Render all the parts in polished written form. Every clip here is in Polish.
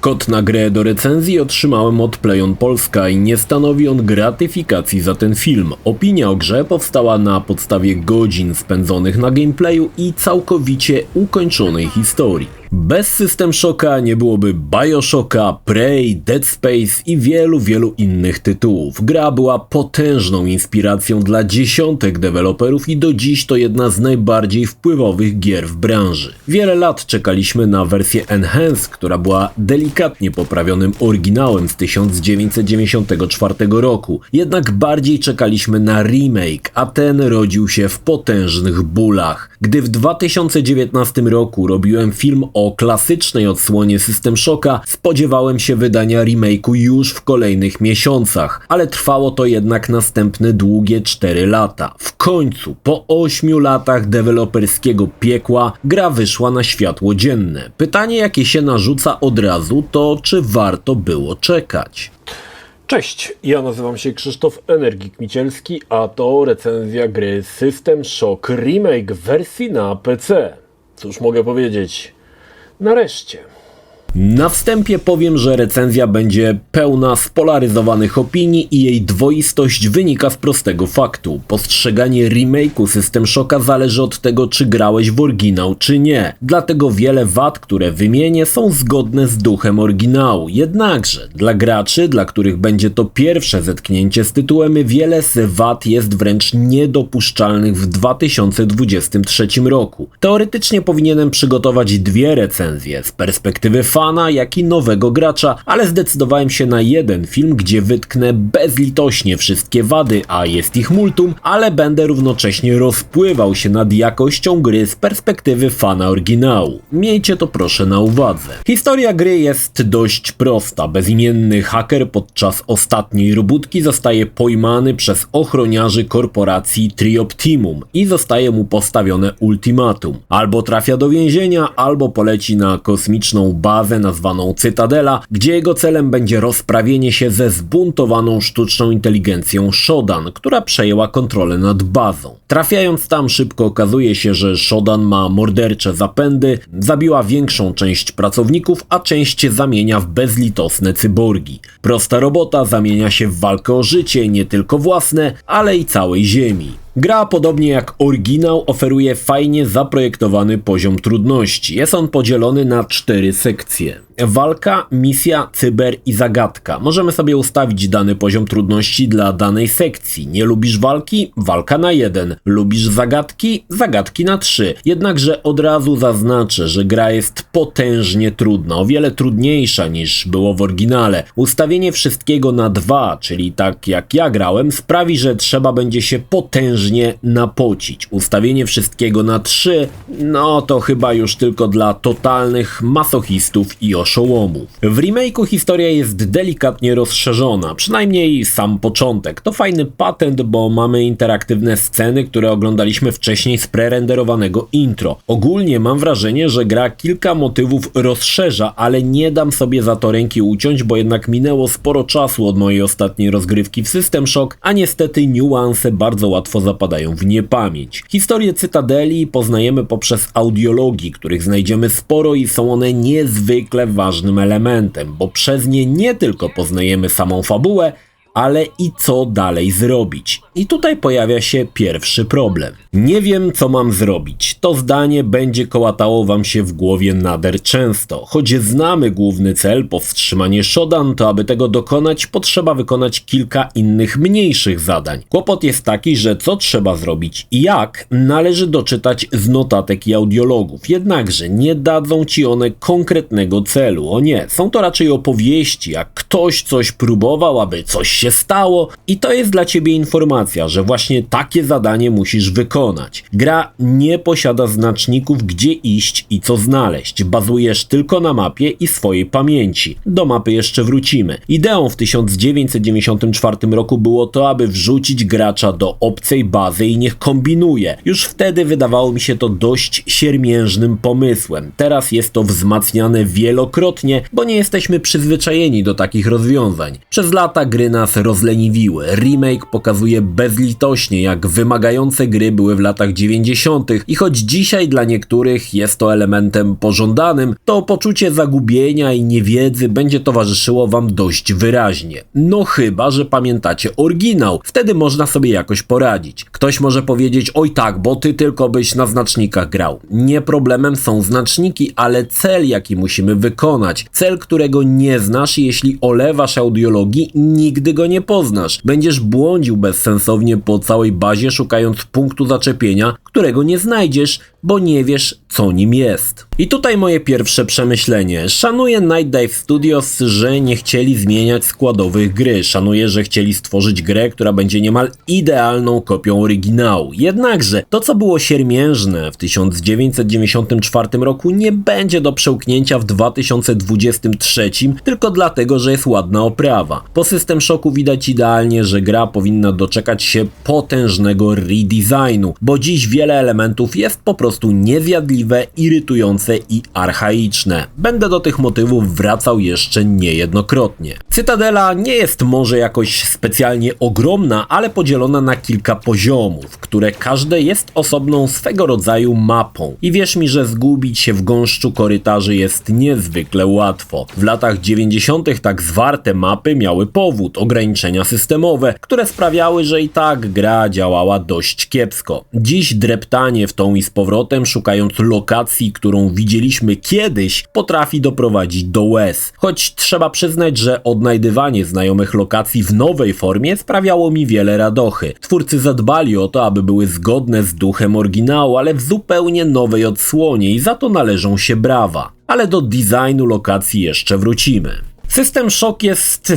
Kod na grę do recenzji otrzymałem od PlayOn Polska i nie stanowi on gratyfikacji za ten film. Opinia o grze powstała na podstawie godzin spędzonych na gameplayu i całkowicie ukończonej historii. Bez System Shocka nie byłoby Bioshocka, Prey, Dead Space i wielu innych tytułów. Gra była potężną inspiracją dla dziesiątek deweloperów i do dziś to jedna z najbardziej wpływowych gier w branży. Wiele lat czekaliśmy na wersję Enhanced, która była delikatnie poprawionym oryginałem z 1994 roku. Jednak bardziej czekaliśmy na remake, a ten rodził się w potężnych bólach. Gdy w 2019 roku robiłem film o klasycznej odsłonie System Shocka, spodziewałem się wydania remake'u już w kolejnych miesiącach, ale trwało to jednak następne długie 4 lata. W końcu, po 8 latach deweloperskiego piekła, gra wyszła na światło dzienne. Pytanie, jakie się narzuca od razu, to czy warto było czekać? Cześć, ja nazywam się Krzysztof Energik-Micielski, a to recenzja gry System Shock Remake w wersji na PC. Cóż mogę powiedzieć? Nareszcie. Na wstępie powiem, że recenzja będzie pełna spolaryzowanych opinii i jej dwoistość wynika z prostego faktu. Postrzeganie remake'u System Shocka zależy od tego, czy grałeś w oryginał, czy nie. Dlatego wiele wad, które wymienię, są zgodne z duchem oryginału. Jednakże, dla graczy, dla których będzie to pierwsze zetknięcie z tytułem, wiele z wad jest wręcz niedopuszczalnych w 2023 roku. Teoretycznie powinienem przygotować 2 recenzje z perspektywy fana, jak i nowego gracza, ale zdecydowałem się na jeden film, gdzie wytknę bezlitośnie wszystkie wady, a jest ich multum, ale będę równocześnie rozpływał się nad jakością gry z perspektywy fana oryginału. Miejcie to proszę na uwadze. Historia gry jest dość prosta. Bezimienny haker podczas ostatniej robótki zostaje pojmany przez ochroniarzy korporacji Trioptimum i zostaje mu postawione ultimatum. Albo trafia do więzienia, albo poleci na kosmiczną bazę nazwaną Cytadela, gdzie jego celem będzie rozprawienie się ze zbuntowaną sztuczną inteligencją Shodan, która przejęła kontrolę nad bazą. Trafiając tam, szybko okazuje się, że Shodan ma mordercze zapędy, zabiła większą część pracowników, a część zamienia w bezlitosne cyborgi. Prosta robota zamienia się w walkę o życie, nie tylko własne, ale i całej Ziemi. Gra, podobnie jak oryginał, oferuje fajnie zaprojektowany poziom trudności. Jest on podzielony na 4 sekcje. Walka, misja, cyber i zagadka. Możemy sobie ustawić dany poziom trudności dla danej sekcji. Nie lubisz walki? Walka na 1. Lubisz zagadki? Zagadki na 3. Jednakże od razu zaznaczę, że gra jest potężnie trudna, o wiele trudniejsza niż było w oryginale. Ustawienie wszystkiego na 2, czyli tak jak ja grałem, sprawi, że trzeba będzie się potężnie napocić. Ustawienie wszystkiego na 3, no to chyba już tylko dla totalnych masochistów i oszołomów. W remake'u historia jest delikatnie rozszerzona, przynajmniej sam początek. To fajny patent, bo mamy interaktywne sceny, które oglądaliśmy wcześniej z prerenderowanego intro. Ogólnie mam wrażenie, że gra kilka motywów rozszerza, ale nie dam sobie za to ręki uciąć, bo jednak minęło sporo czasu od mojej ostatniej rozgrywki w System Shock, a niestety niuanse bardzo łatwo zapadają w niepamięć. Historię Cytadeli poznajemy poprzez audiologii, których znajdziemy sporo i są one niezwykle ważnym elementem, bo przez nie nie tylko poznajemy samą fabułę, ale i co dalej zrobić. I tutaj pojawia się pierwszy problem. Nie wiem, co mam zrobić. To zdanie będzie kołatało wam się w głowie nader często. Choć znamy główny cel, powstrzymanie Shodan, to aby tego dokonać, potrzeba wykonać kilka innych mniejszych zadań. Kłopot jest taki, że co trzeba zrobić i jak, należy doczytać z notatek i audiologów. Jednakże nie dadzą ci one konkretnego celu. O nie, są to raczej opowieści, jak ktoś coś próbował, aby coś się stało i to jest dla ciebie informacja, że właśnie takie zadanie musisz wykonać. Gra nie posiada znaczników, gdzie iść i co znaleźć. Bazujesz tylko na mapie i swojej pamięci. Do mapy jeszcze wrócimy. Ideą w 1994 roku było to, aby wrzucić gracza do obcej bazy i niech kombinuje. Już wtedy wydawało mi się to dość siermiężnym pomysłem. Teraz jest to wzmacniane wielokrotnie, bo nie jesteśmy przyzwyczajeni do takich rozwiązań. Przez lata gry nas nas rozleniwiły. Remake pokazuje bezlitośnie, jak wymagające gry były w latach 90. i choć dzisiaj dla niektórych jest to elementem pożądanym, to poczucie zagubienia i niewiedzy będzie towarzyszyło wam dość wyraźnie. No chyba, że pamiętacie oryginał, wtedy można sobie jakoś poradzić. Ktoś może powiedzieć, oj tak, bo ty tylko byś na znacznikach grał. Nie problemem są znaczniki, ale cel, jaki musimy wykonać. Cel, którego nie znasz i jeśli olewasz audiologii, nigdy go nie poznasz. Będziesz błądził bezsensownie po całej bazie, szukając punktu zaczepienia, którego nie znajdziesz, bo nie wiesz, co nim jest. I tutaj moje pierwsze przemyślenie. Szanuję Night Dive Studios, że nie chcieli zmieniać składowych gry. Szanuję, że chcieli stworzyć grę, która będzie niemal idealną kopią oryginału. Jednakże to, co było siermiężne w 1994 roku, nie będzie do przełknięcia w 2023, tylko dlatego, że jest ładna oprawa. Po System Shocku widać idealnie, że gra powinna doczekać się potężnego redesignu, bo dziś wiele elementów jest po prostu niezjadliwe, irytujące i archaiczne. Będę do tych motywów wracał jeszcze niejednokrotnie. Cytadela nie jest może jakoś specjalnie ogromna, ale podzielona na kilka poziomów, które każde jest osobną swego rodzaju mapą. I wierz mi, że zgubić się w gąszczu korytarzy jest niezwykle łatwo. W latach 90. tak zwarte mapy miały powód, ograniczenia systemowe, które sprawiały, że i tak gra działała dość kiepsko. Dziś dreptanie w tą i z powrotem, szukając lokacji, którą widzieliśmy kiedyś, potrafi doprowadzić do łez. Choć trzeba przyznać, że odnajdywanie znajomych lokacji w nowej formie sprawiało mi wiele radochy. Twórcy zadbali o to, aby były zgodne z duchem oryginału, ale w zupełnie nowej odsłonie i za to należą się brawa. Ale do designu lokacji jeszcze wrócimy. System Shock jest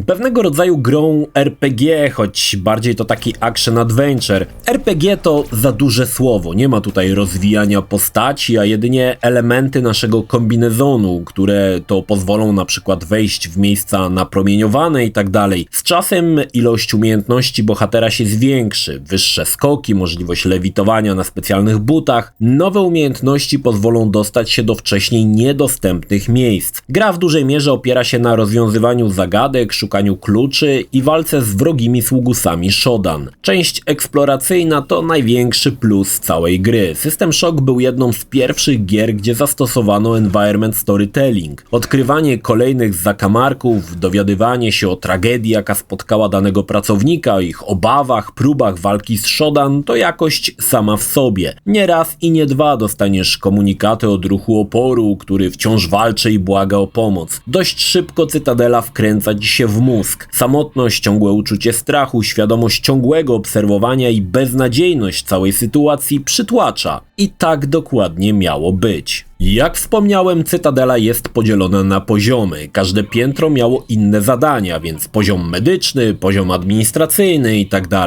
pewnego rodzaju grą RPG, choć bardziej to taki action adventure. RPG to za duże słowo, nie ma tutaj rozwijania postaci, a jedynie elementy naszego kombinezonu, które to pozwolą na przykład wejść w miejsca napromieniowane i tak dalej. Z czasem ilość umiejętności bohatera się zwiększy, wyższe skoki, możliwość lewitowania na specjalnych butach. Nowe umiejętności pozwolą dostać się do wcześniej niedostępnych miejsc. Gra w dużej mierze opiera się na rozwiązywaniu zagadek, szukaniu kluczy i walce z wrogimi sługusami Shodan. Część eksploracyjna to największy plus całej gry. System Shock był jedną z pierwszych gier, gdzie zastosowano environment storytelling. Odkrywanie kolejnych zakamarków, dowiadywanie się o tragedii, jaka spotkała danego pracownika, ich obawach, próbach walki z Shodan to jakość sama w sobie. Nie raz i nie dwa dostaniesz komunikaty od ruchu oporu, który wciąż walczy i błaga o pomoc. Dość szybko Cytadela wkręca ci się w mózg. Samotność, ciągłe uczucie strachu, świadomość ciągłego obserwowania i beznadziejność całej sytuacji przytłacza. I tak dokładnie miało być. Jak wspomniałem, Cytadela jest podzielona na poziomy. Każde piętro miało inne zadania, więc poziom medyczny, poziom administracyjny itd.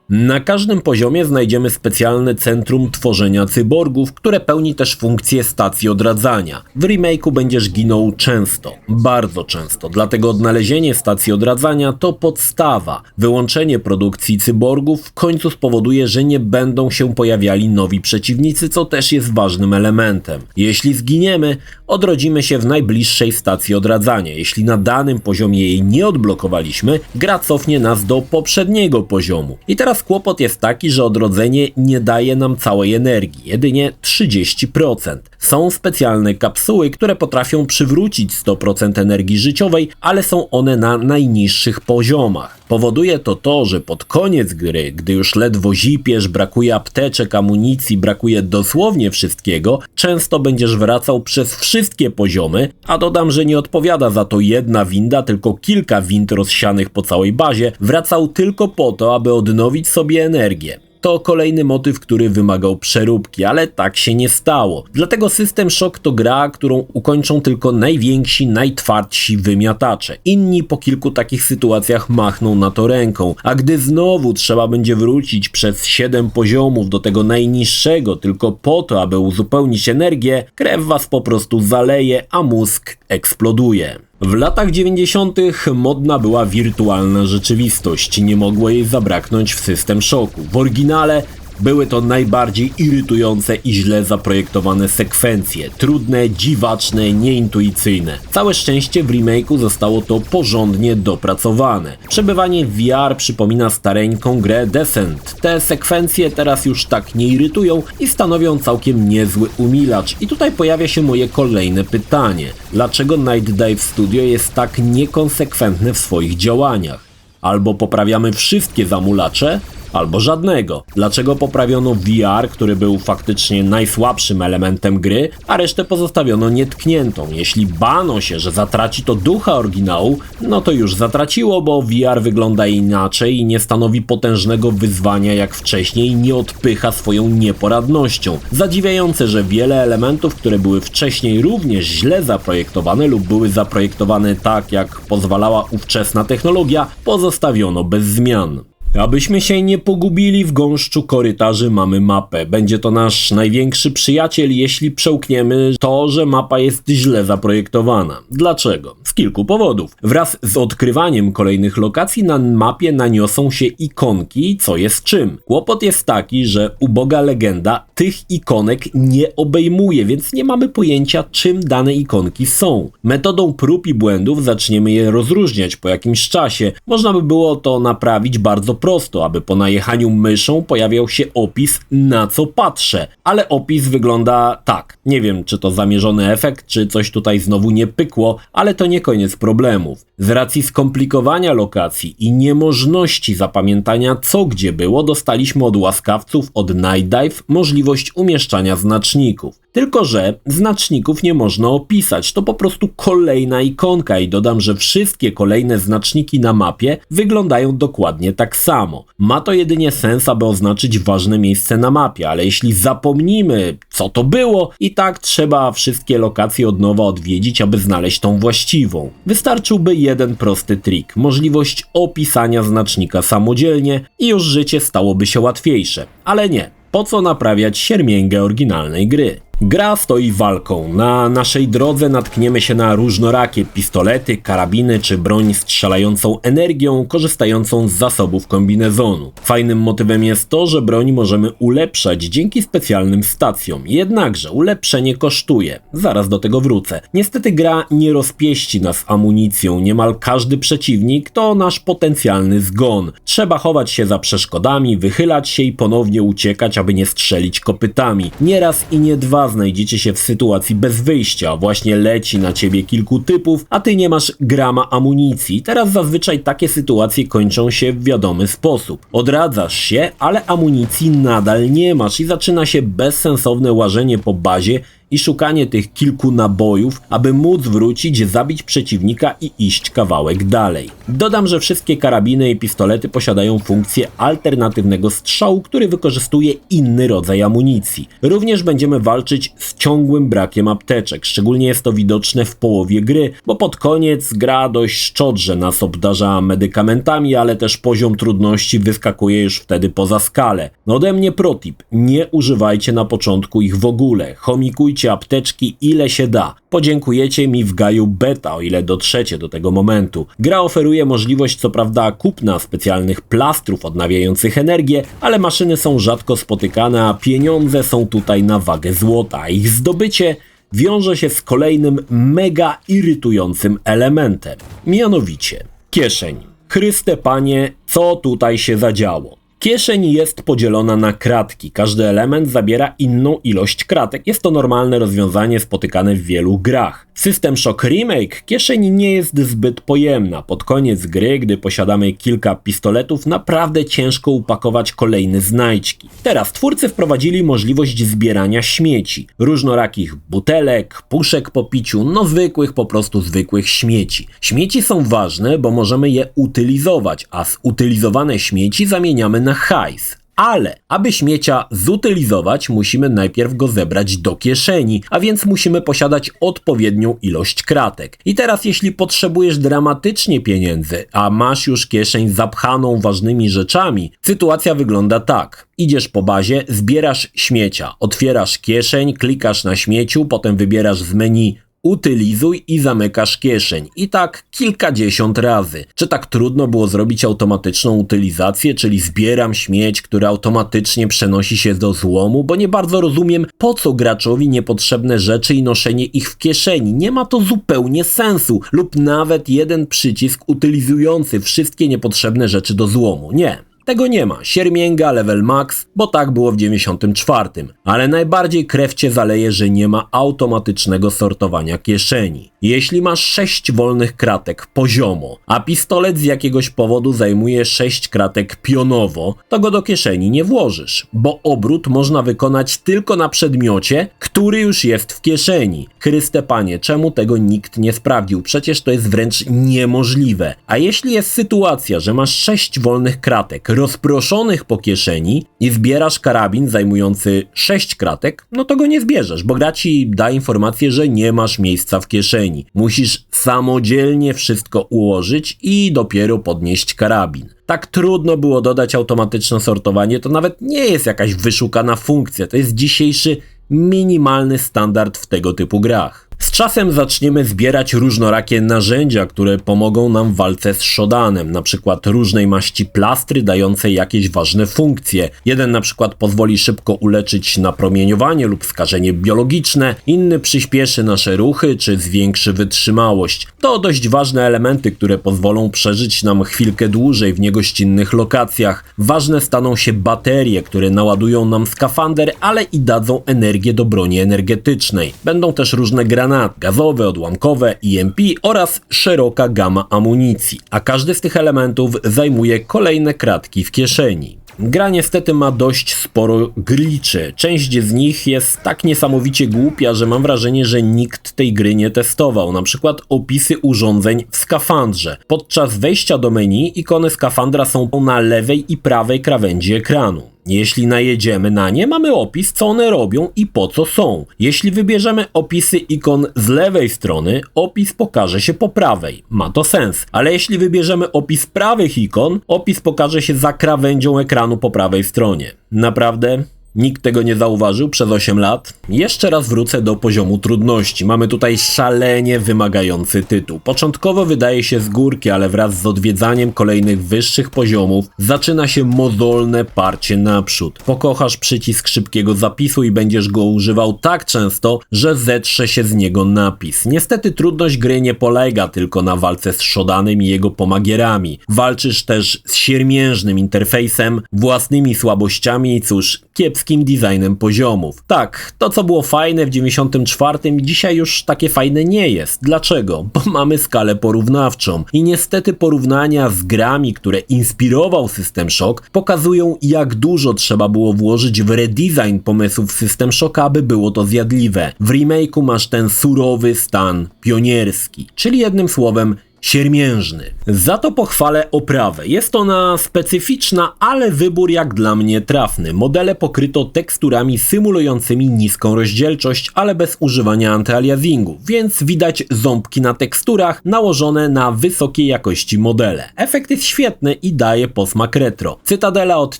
Na każdym poziomie znajdziemy specjalne centrum tworzenia cyborgów, które pełni też funkcję stacji odradzania. W remake'u będziesz ginął często, bardzo często, dlatego odnalezienie stacji odradzania to podstawa. Wyłączenie produkcji cyborgów w końcu spowoduje, że nie będą się pojawiali nowi przeciwnicy, co też jest ważnym elementem. Jeśli zginiemy, odrodzimy się w najbliższej stacji odradzania. Jeśli na danym poziomie jej nie odblokowaliśmy, gra cofnie nas do poprzedniego poziomu. I teraz kłopot jest taki, że odrodzenie nie daje nam całej energii, jedynie 30%. Są specjalne kapsuły, które potrafią przywrócić 100% energii życiowej, ale są one na najniższych poziomach. Powoduje to, że pod koniec gry, gdy już ledwo zipiesz, brakuje apteczek, amunicji, brakuje dosłownie wszystkiego, często będziesz wracał przez wszystkie poziomy, a dodam, że nie odpowiada za to jedna winda, tylko kilka wind rozsianych po całej bazie, wracał tylko po to, aby odnowić sobie energię. To kolejny motyw, który wymagał przeróbki, ale tak się nie stało. Dlatego System Shock to gra, którą ukończą tylko najwięksi, najtwardsi wymiatacze. Inni po kilku takich sytuacjach machną na to ręką, a gdy znowu trzeba będzie wrócić przez 7 poziomów do tego najniższego tylko po to, aby uzupełnić energię, krew was po prostu zaleje, a mózg eksploduje. W latach 90. modna była wirtualna rzeczywistość, nie mogło jej zabraknąć w System Shocku. W oryginale Były to najbardziej irytujące i źle zaprojektowane sekwencje, trudne, dziwaczne, nieintuicyjne. Całe szczęście w remake'u zostało to porządnie dopracowane. Przebywanie w VR przypomina stareńką grę Descent. Te sekwencje teraz już tak nie irytują i stanowią całkiem niezły umilacz. I tutaj pojawia się moje kolejne pytanie. Dlaczego Night Dive Studio jest tak niekonsekwentne w swoich działaniach? Albo poprawiamy wszystkie zamulacze, albo żadnego. Dlaczego poprawiono VR, który był faktycznie najsłabszym elementem gry, a resztę pozostawiono nietkniętą? Jeśli bano się, że zatraci to ducha oryginału, no to już zatraciło, bo VR wygląda inaczej i nie stanowi potężnego wyzwania jak wcześniej i nie odpycha swoją nieporadnością. Zadziwiające, że wiele elementów, które były wcześniej również źle zaprojektowane lub były zaprojektowane tak, jak pozwalała ówczesna technologia, pozostawiono bez zmian. Abyśmy się nie pogubili w gąszczu korytarzy, mamy mapę. Będzie to nasz największy przyjaciel, jeśli przełkniemy to, że mapa jest źle zaprojektowana. Dlaczego? Z kilku powodów. Wraz z odkrywaniem kolejnych lokacji na mapie naniosą się ikonki, co jest czym. Kłopot jest taki, że uboga legenda tych ikonek nie obejmuje, więc nie mamy pojęcia, czym dane ikonki są. Metodą prób i błędów zaczniemy je rozróżniać po jakimś czasie. Można by było to naprawić bardzo prosto, aby po najechaniu myszą pojawiał się opis, na co patrzę. Ale opis wygląda tak. Nie wiem, czy to zamierzony efekt, czy coś tutaj znowu nie pykło, ale to nie koniec problemów. Z racji skomplikowania lokacji i niemożności zapamiętania co gdzie było, dostaliśmy od łaskawców od Night Dive możliwość umieszczania znaczników. Tylko że znaczników nie można opisać, to po prostu kolejna ikonka i dodam, że wszystkie kolejne znaczniki na mapie wyglądają dokładnie tak samo. Ma to jedynie sens, aby oznaczyć ważne miejsce na mapie, ale jeśli zapomnimy, co to było, i tak trzeba wszystkie lokacje od nowa odwiedzić, aby znaleźć tą właściwą. Wystarczyłby jeden prosty trik, możliwość opisania znacznika samodzielnie i już życie stałoby się łatwiejsze. Ale nie, po co naprawiać siermięgę oryginalnej gry? Gra stoi walką. Na naszej drodze natkniemy się na różnorakie pistolety, karabiny czy broń strzelającą energią, korzystającą z zasobów kombinezonu. Fajnym motywem jest to, że broń możemy ulepszać dzięki specjalnym stacjom. Jednakże ulepszenie kosztuje. Zaraz do tego wrócę. Niestety gra nie rozpieści nas amunicją. Niemal każdy przeciwnik to nasz potencjalny zgon. Trzeba chować się za przeszkodami, wychylać się i ponownie uciekać, aby nie strzelić kopytami. Nieraz i nie dwa znajdziecie się w sytuacji bez wyjścia. Właśnie leci na ciebie kilku typów, a ty nie masz grama amunicji. Teraz zazwyczaj takie sytuacje kończą się w wiadomy sposób. Odradzasz się, ale amunicji nadal nie masz i zaczyna się bezsensowne łażenie po bazie i szukanie tych kilku nabojów, aby móc wrócić, zabić przeciwnika i iść kawałek dalej. Dodam, że wszystkie karabiny i pistolety posiadają funkcję alternatywnego strzału, który wykorzystuje inny rodzaj amunicji. Również będziemy walczyć z ciągłym brakiem apteczek, szczególnie jest to widoczne w połowie gry, bo pod koniec gra dość szczodrze nas obdarza medykamentami, ale też poziom trudności wyskakuje już wtedy poza skalę. No ode mnie protip, nie używajcie na początku ich w ogóle, chomikujcie apteczki ile się da. Podziękujecie mi w Gaju Beta, o ile dotrzecie do tego momentu. Gra oferuje możliwość co prawda kupna specjalnych plastrów odnawiających energię, ale maszyny są rzadko spotykane, a pieniądze są tutaj na wagę złota, a ich zdobycie wiąże się z kolejnym mega irytującym elementem. Mianowicie kieszeń. Chryste Panie, co tutaj się zadziało? Kieszeń jest podzielona na kratki. Każdy element zabiera inną ilość kratek. Jest to normalne rozwiązanie spotykane w wielu grach. W System Shock Remake kieszeń nie jest zbyt pojemna. Pod koniec gry, gdy posiadamy kilka pistoletów, naprawdę ciężko upakować kolejne znajdźki. Teraz twórcy wprowadzili możliwość zbierania śmieci. Różnorakich butelek, puszek po piciu, no zwykłych, po prostu zwykłych śmieci. Śmieci są ważne, bo możemy je utylizować, a zutylizowane śmieci zamieniamy na hajs. Ale aby śmiecia zutylizować, musimy najpierw go zebrać do kieszeni, a więc musimy posiadać odpowiednią ilość kratek. I teraz jeśli potrzebujesz dramatycznie pieniędzy, a masz już kieszeń zapchaną ważnymi rzeczami, sytuacja wygląda tak. Idziesz po bazie, zbierasz śmiecia, otwierasz kieszeń, klikasz na śmieciu, potem wybierasz z menu utylizuj i zamykasz kieszeń. I tak kilkadziesiąt razy. Czy tak trudno było zrobić automatyczną utylizację, czyli zbieram śmieć, które automatycznie przenosi się do złomu, bo nie bardzo rozumiem, po co graczowi niepotrzebne rzeczy i noszenie ich w kieszeni. Nie ma to zupełnie sensu. Lub nawet jeden przycisk utylizujący wszystkie niepotrzebne rzeczy do złomu. Nie. Tego nie ma. Siermięga, level max, bo tak było w 94. Ale najbardziej krew cię zaleje, że nie ma automatycznego sortowania kieszeni. Jeśli masz 6 wolnych kratek poziomo, a pistolet z jakiegoś powodu zajmuje 6 kratek pionowo, to go do kieszeni nie włożysz, bo obrót można wykonać tylko na przedmiocie, który już jest w kieszeni. Chryste Panie, czemu tego nikt nie sprawdził? Przecież to jest wręcz niemożliwe. A jeśli jest sytuacja, że masz 6 wolnych kratek rozproszonych po kieszeni i zbierasz karabin zajmujący 6 kratek, no to go nie zbierzesz, bo gra ci da informację, że nie masz miejsca w kieszeni. Musisz samodzielnie wszystko ułożyć i dopiero podnieść karabin. Tak trudno było dodać automatyczne sortowanie, to nawet nie jest jakaś wyszukana funkcja, to jest dzisiejszy minimalny standard w tego typu grach. Z czasem zaczniemy zbierać różnorakie narzędzia, które pomogą nam w walce z Shodanem, na przykład różnej maści plastry dające jakieś ważne funkcje. Jeden na przykład pozwoli szybko uleczyć napromieniowanie lub skażenie biologiczne, inny przyspieszy nasze ruchy czy zwiększy wytrzymałość. To dość ważne elementy, które pozwolą przeżyć nam chwilkę dłużej w niegościnnych lokacjach. Ważne staną się baterie, które naładują nam skafander, ale i dadzą energię do broni energetycznej. Będą też różne granaty gazowe, odłamkowe, EMP oraz szeroka gama amunicji, a każdy z tych elementów zajmuje kolejne kratki w kieszeni. Gra niestety ma dość sporo glitchy. Część z nich jest tak niesamowicie głupia, że mam wrażenie, że nikt tej gry nie testował. Na przykład opisy urządzeń w skafandrze. Podczas wejścia do menu ikony skafandra są na lewej i prawej krawędzi ekranu. Jeśli najedziemy na nie, mamy opis, co one robią i po co są. Jeśli wybierzemy opisy ikon z lewej strony, opis pokaże się po prawej. Ma to sens. Ale jeśli wybierzemy opis prawych ikon, opis pokaże się za krawędzią ekranu po prawej stronie. Naprawdę? Nikt tego nie zauważył przez 8 lat. Jeszcze raz wrócę do poziomu trudności. Mamy tutaj szalenie wymagający tytuł. Początkowo wydaje się z górki, ale wraz z odwiedzaniem kolejnych wyższych poziomów zaczyna się mozolne parcie naprzód. Pokochasz przycisk szybkiego zapisu i będziesz go używał tak często, że zetrze się z niego napis. Niestety trudność gry nie polega tylko na walce z Shodanem i jego pomagierami. Walczysz też z siermiężnym interfejsem, własnymi słabościami i cóż, kiepskim designem poziomów. Tak, to co było fajne w 94 dzisiaj już takie fajne nie jest. Dlaczego? Bo mamy skalę porównawczą i niestety porównania z grami, które inspirował System Shock, pokazują jak dużo trzeba było włożyć w redesign pomysłów System Shocka, aby było to zjadliwe. W remake'u masz ten surowy stan pionierski, czyli jednym słowem siermiężny. Za to pochwalę oprawę. Jest ona specyficzna, ale wybór jak dla mnie trafny. Modele pokryto teksturami symulującymi niską rozdzielczość, ale bez używania antyaliasingu, więc widać ząbki na teksturach nałożone na wysokiej jakości modele. Efekt jest świetny i daje posmak retro. Cytadela od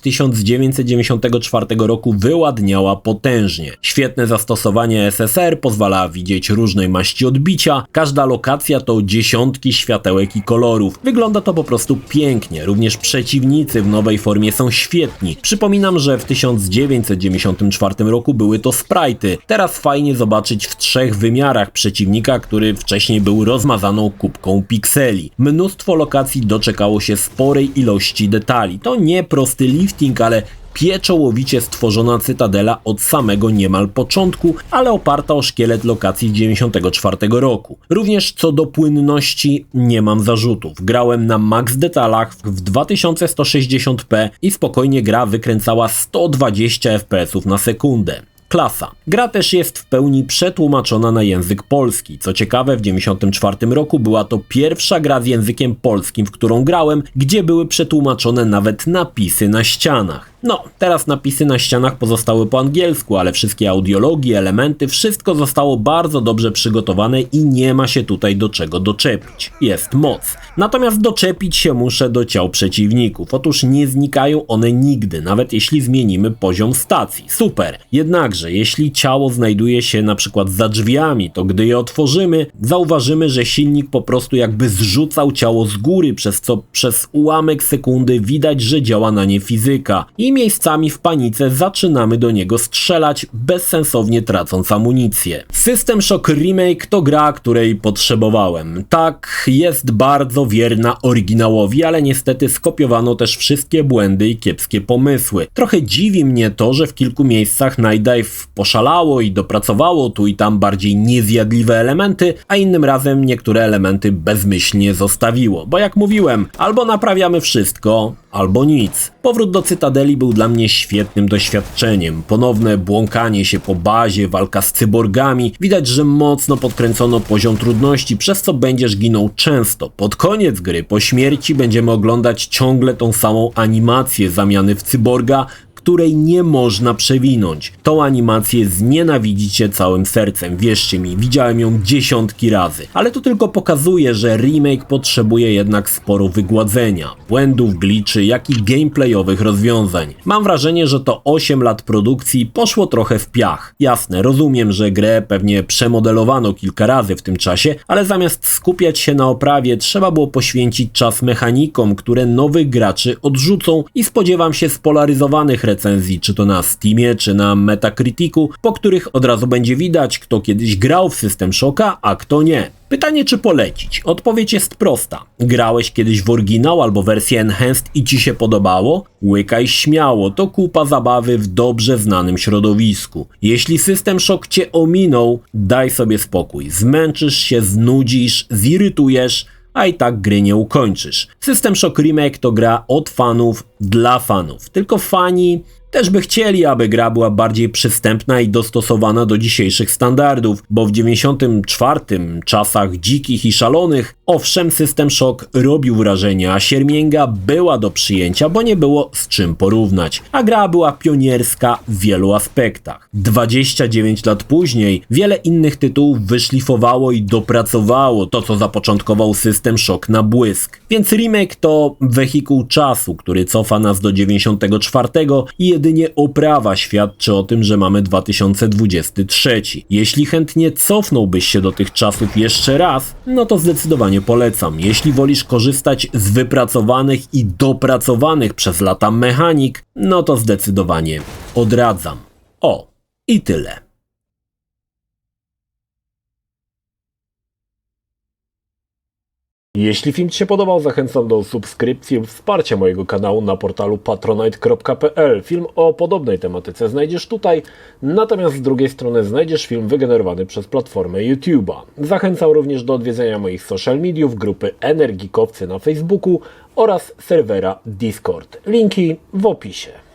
1994 roku wyładniała potężnie. Świetne zastosowanie SSR pozwala widzieć różnej maści odbicia. Każda lokacja to dziesiątki światełek i kolorów. Wygląda to po prostu pięknie. Również przeciwnicy w nowej formie są świetni. Przypominam, że w 1994 roku były to sprite'y. Teraz fajnie zobaczyć w 3 wymiarach przeciwnika, który wcześniej był rozmazaną kubką pikseli. Mnóstwo lokacji doczekało się sporej ilości detali. To nie prosty lifting, ale pieczołowicie stworzona cytadela od samego niemal początku, ale oparta o szkielet lokacji z 1994 roku. Również co do płynności nie mam zarzutów. Grałem na max detalach w 2160p i spokojnie gra wykręcała 120 fps na sekundę. Klasa. Gra też jest w pełni przetłumaczona na język polski. Co ciekawe, w 1994 roku była to pierwsza gra z językiem polskim, w którą grałem, gdzie były przetłumaczone nawet napisy na ścianach. No, teraz napisy na ścianach pozostały po angielsku, ale wszystkie audiologie, elementy, wszystko zostało bardzo dobrze przygotowane i nie ma się tutaj do czego doczepić. Jest moc. Natomiast doczepić się muszę do ciał przeciwników. Otóż nie znikają one nigdy, nawet jeśli zmienimy poziom stacji. Super. Jednakże, jeśli ciało znajduje się na przykład za drzwiami, to gdy je otworzymy, zauważymy, że silnik po prostu jakby zrzucał ciało z góry, przez co przez ułamek sekundy widać, że działa na nie fizyka. I miejscami w panice zaczynamy do niego strzelać, bezsensownie tracąc amunicję. System Shock Remake to gra, której potrzebowałem. Tak, jest bardzo wierna oryginałowi, ale niestety skopiowano też wszystkie błędy i kiepskie pomysły. Trochę dziwi mnie to, że w kilku miejscach Night Dive poszalało i dopracowało tu i tam bardziej niezjadliwe elementy, a innym razem niektóre elementy bezmyślnie zostawiło. Bo jak mówiłem, albo naprawiamy wszystko, albo nic. Powrót do Cytadeli był dla mnie świetnym doświadczeniem. Ponowne błąkanie się po bazie, walka z cyborgami. Widać, że mocno podkręcono poziom trudności, przez co będziesz ginął często. Pod koniec gry, po śmierci, będziemy oglądać ciągle tą samą animację zamiany w cyborga, której nie można przewinąć. Tą animację znienawidzicie całym sercem, wierzcie mi, widziałem ją dziesiątki razy. Ale to tylko pokazuje, że remake potrzebuje jednak sporo wygładzenia, błędów, glitchy, jak i gameplayowych rozwiązań. Mam wrażenie, że to 8 lat produkcji poszło trochę w piach. Jasne, rozumiem, że grę pewnie przemodelowano kilka razy w tym czasie, ale zamiast skupiać się na oprawie, trzeba było poświęcić czas mechanikom, które nowych graczy odrzucą i spodziewam się spolaryzowanych recenzji, czy to na Steamie, czy na Metacriticu, po których od razu będzie widać, kto kiedyś grał w System Shocka, a kto nie. Pytanie, czy polecić? Odpowiedź jest prosta. Grałeś kiedyś w oryginał albo wersję Enhanced i ci się podobało? Łykaj śmiało, to kupa zabawy w dobrze znanym środowisku. Jeśli System Shock cię ominął, daj sobie spokój. Zmęczysz się, znudzisz, zirytujesz, a i tak gry nie ukończysz. System Shock Remake to gra od fanów dla fanów. Tylko fani też by chcieli, aby gra była bardziej przystępna i dostosowana do dzisiejszych standardów, bo w 94 czasach dzikich i szalonych, owszem, System Shock robił wrażenie, a siermięga była do przyjęcia, bo nie było z czym porównać. A gra była pionierska w wielu aspektach. 29 lat później wiele innych tytułów wyszlifowało i dopracowało to, co zapoczątkował System Shock na błysk. Więc remake to wehikuł czasu, który cofa nas do 94 i jedynie oprawa świadczy o tym, że mamy 2023. Jeśli chętnie cofnąłbyś się do tych czasów jeszcze raz, no to zdecydowanie polecam. Jeśli wolisz korzystać z wypracowanych i dopracowanych przez lata mechanik, no to zdecydowanie odradzam. O, i tyle. Jeśli film Ci się podobał, zachęcam do subskrypcji lub wsparcia mojego kanału na portalu patronite.pl. Film o podobnej tematyce znajdziesz tutaj, natomiast z drugiej strony znajdziesz film wygenerowany przez platformę YouTube'a. Zachęcam również do odwiedzenia moich social mediów, grupy Energikowcy na Facebooku oraz serwera Discord. Linki w opisie.